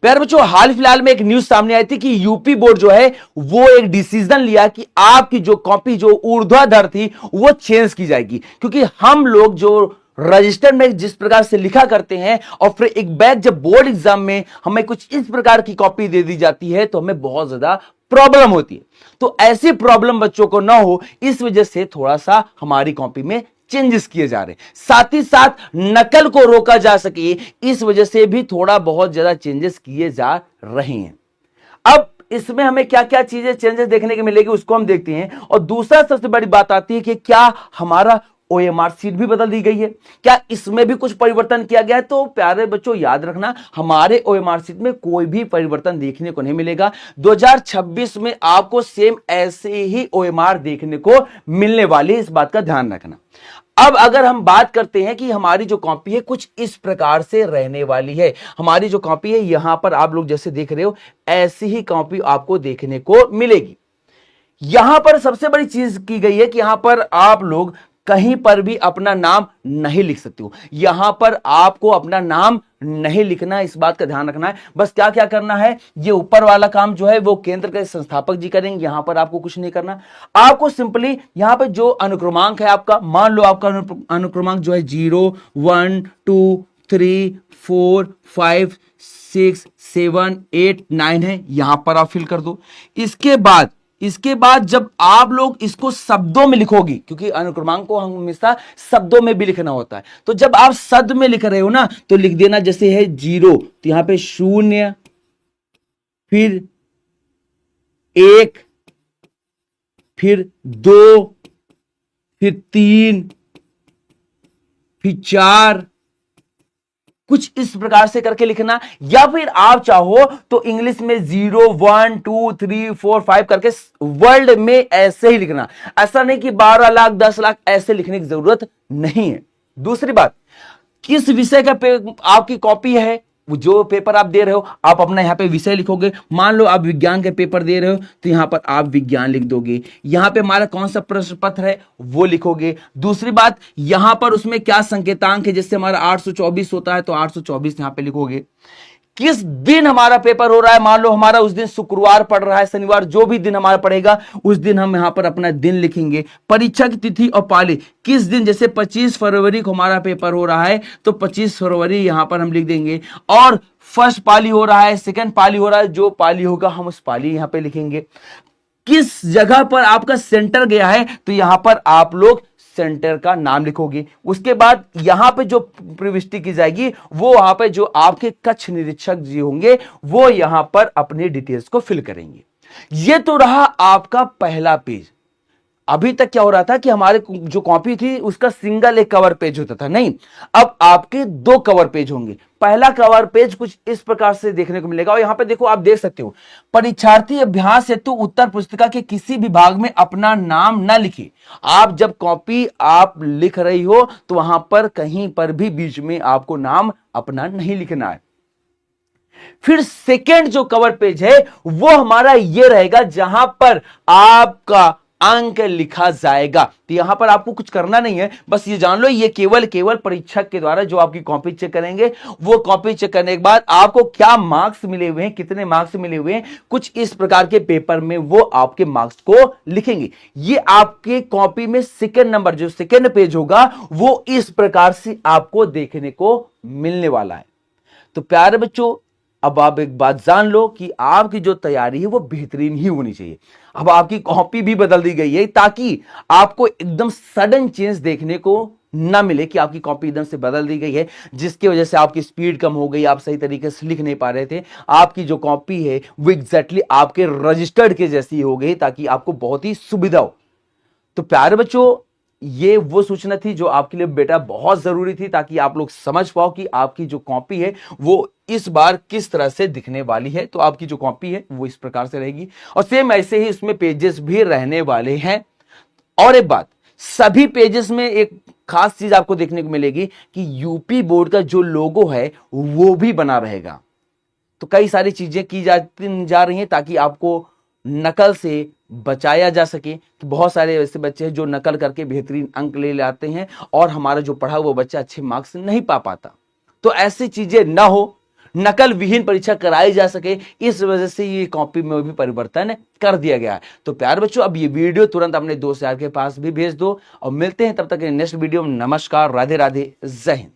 प्यारे बच्चों, हाल फिलहाल में एक न्यूज सामने आई थी कि यूपी बोर्ड जो है वो एक डिसीजन लिया कि आपकी जो कॉपी जो ऊर्ध्वाधर थी वो चेंज की जाएगी, क्योंकि हम लोग जो रजिस्टर में जिस प्रकार से लिखा करते हैं और फिर एक बैग जब बोर्ड एग्जाम में हमें कुछ इस प्रकार की कॉपी दे दी जाती है तो हमें बहुत ज्यादा प्रॉब्लम होती है। तो ऐसी प्रॉब्लम बच्चों को ना हो, इस वजह से थोड़ा सा हमारी कॉपी में चेंजेस किए जा रहे हैं, साथ ही साथ नकल को रोका जा सके, इस वजह से भी थोड़ा बहुत ज्यादा चेंजेस किए जा रहे हैं। अब इसमें हमें क्या क्या चीजें चेंजेस देखने को मिलेगी उसको हम देखते हैं। और दूसरा सबसे बड़ी बात आती है कि क्या हमारा ओएमआर सीट भी बदल दी गई है, क्या इसमें भी कुछ परिवर्तन किया गया है? तो प्यारे बच्चों याद रखना, हमारे ओएमआर सीट में कोई भी परिवर्तन देखने को नहीं मिलेगा। 2026 में आपको सेम ऐसे ही ओएमआर देखने को मिलने वाली है, इस बात का ध्यान रखना। अब अगर हम बात करते हैं कि हमारी जो कॉपी है कुछ इस प्रकार से रहने वाली है। हमारी जो कॉपी है यहां पर आप लोग जैसे देख रहे हो ऐसी ही कॉपी आपको देखने को मिलेगी। यहां पर सबसे बड़ी चीज की गई है कि यहां पर आप लोग कहीं पर भी अपना नाम नहीं लिख सकते हो। यहां पर आपको अपना नाम नहीं लिखना है, इस बात का ध्यान रखना है। बस क्या क्या करना है, ये ऊपर वाला काम जो है वो केंद्र के संस्थापक जी करेंगे, यहां पर आपको कुछ नहीं करना। आपको सिंपली यहां पर जो अनुक्रमांक है आपका, मान लो आपका अनुक्रमांक जो है 0 1 2 3 4 5 6 7 8 9 है, यहां पर आप फिल कर दो। इसके बाद जब आप लोग इसको शब्दों में लिखोगी, क्योंकि अनुक्रमांक को हम हमेशा शब्दों में भी लिखना होता है, तो जब आप शब्द में लिख रहे हो ना तो लिख देना जैसे है 0 तो यहां पे 0, फिर 1, फिर 2, फिर 3, फिर 4, कुछ इस प्रकार से करके लिखना। या फिर आप चाहो तो इंग्लिश में 0 1 2 3 4 5 करके वर्ड में ऐसे ही लिखना। ऐसा नहीं कि 12 लाख 10 लाख ऐसे लिखने की जरूरत नहीं है। दूसरी बात, किस विषय का आपकी कॉपी है, जो पेपर आप दे रहे हो आप अपना यहां पे विषय लिखोगे। मान लो आप विज्ञान के पेपर दे रहे हो तो यहां पर आप विज्ञान लिख दोगे। यहां पे हमारा कौन सा प्रश्न पत्र है वो लिखोगे। दूसरी बात, यहां पर उसमें क्या संकेतांक है, जैसे हमारा 824 होता है तो 824 यहां पे लिखोगे। किस दिन हमारा पेपर हो रहा है, मान लो हमारा उस दिन शुक्रवार पड़ रहा है, शनिवार, जो भी दिन हमारा पड़ेगा उस दिन हम यहां पर अपना दिन लिखेंगे। परीक्षा की तिथि और पाली, किस दिन, जैसे 25 फरवरी को हमारा पेपर हो रहा है तो 25 फरवरी यहां पर हम लिख देंगे। और फर्स्ट पाली हो रहा है, सेकंड पाली हो रहा है, जो पाली होगा हम उस पाली यहां पे लिखेंगे। किस जगह पर आपका सेंटर गया है तो यहां पर आप लोग सेंटर का नाम लिखोगे। उसके बाद यहां पे जो प्रविष्टि की जाएगी वो वहां पे जो आपके कक्ष निरीक्षक जी होंगे वो यहां पर अपनी डिटेल्स को फिल करेंगे। ये तो रहा आपका पहला पेज। अभी तक क्या हो रहा था कि हमारे जो कॉपी थी उसका सिंगल एक कवर पेज होता था, नहीं, अब आपके 2 कवर पेज होंगे। पहला कवर पेज कुछ इस प्रकार से देखने को मिलेगा और यहां पे देखो, आप देख सकते हो, परीक्षार्थी अभ्यास हेतु उत्तर पुस्तिका के किसी भी भाग में अपना नाम ना लिखे। आप जब कॉपी आप लिख रही हो तो वहां पर कहीं पर भी बीच में आपको नाम अपना नहीं लिखना है। फिर सेकेंड जो कवर पेज है वो हमारा ये रहेगा जहां पर आपका अंक लिखा जाएगा। तो यहां पर आपको कुछ करना नहीं है, बस ये जान लो ये केवल परीक्षक के द्वारा जो आपकी कॉपी चेक करेंगे, वो कॉपी चेक करने के बाद आपको क्या मार्क्स मिले हुए हैं, कितने मार्क्स मिले हुए हैं, कुछ इस प्रकार के पेपर में वो आपके मार्क्स को लिखेंगे। ये आपके कॉपी में सेकंड नंबर जो सेकंड पेज होगा वो इस प्रकार से आपको देखने को मिलने वाला है। तो प्यारे बच्चों, अब आप एक बात जान लो कि आपकी जो तैयारी है वो बेहतरीन ही होनी चाहिए। अब आपकी कॉपी भी बदल दी गई है ताकि आपको एकदम सडन चेंज देखने को ना मिले कि आपकी कॉपी एकदम से बदल दी गई है, जिसकी वजह से आपकी स्पीड कम हो गई, आप सही तरीके से लिख नहीं पा रहे थे। आपकी जो कॉपी है वो एग्जैक्टली आपके रजिस्टर्ड के जैसी हो गई ताकि आपको बहुत ही सुविधा हो। तो प्यारे बच्चों, ये वो सूचना थी जो आपके लिए बेटा बहुत जरूरी थी ताकि आप लोग समझ पाओ कि आपकी जो कॉपी है वो इस बार किस तरह से दिखने वाली है। तो आपकी जो कॉपी है वो इस प्रकार से रहेगी और सेम ऐसे ही इसमें पेजेस भी रहने वाले हैं। और एक बात, सभी पेजेस में एक खास चीज आपको देखने को मिलेगी कि यूपी बोर्ड का जो लोगो है वो भी बना रहेगा। तो कई सारी चीजें की जा रही हैं ताकि आपको नकल से बचाया जा सके। कि बहुत सारे ऐसे बच्चे हैं जो नकल करके बेहतरीन अंक ले लाते हैं और हमारा जो पढ़ा हुआ बच्चा अच्छे मार्क्स नहीं पा पाता। तो ऐसी चीजें ना हो, नकल विहीन परीक्षा कराई जा सके, इस वजह से ये कॉपी में भी परिवर्तन कर दिया गया है। तो प्यार बच्चों, अब ये वीडियो तुरंत अपने दोस्त यार के पास भी भेज दो और मिलते हैं तब तक नेक्स्ट वीडियो में। नमस्कार, राधे राधे, जय हिंद।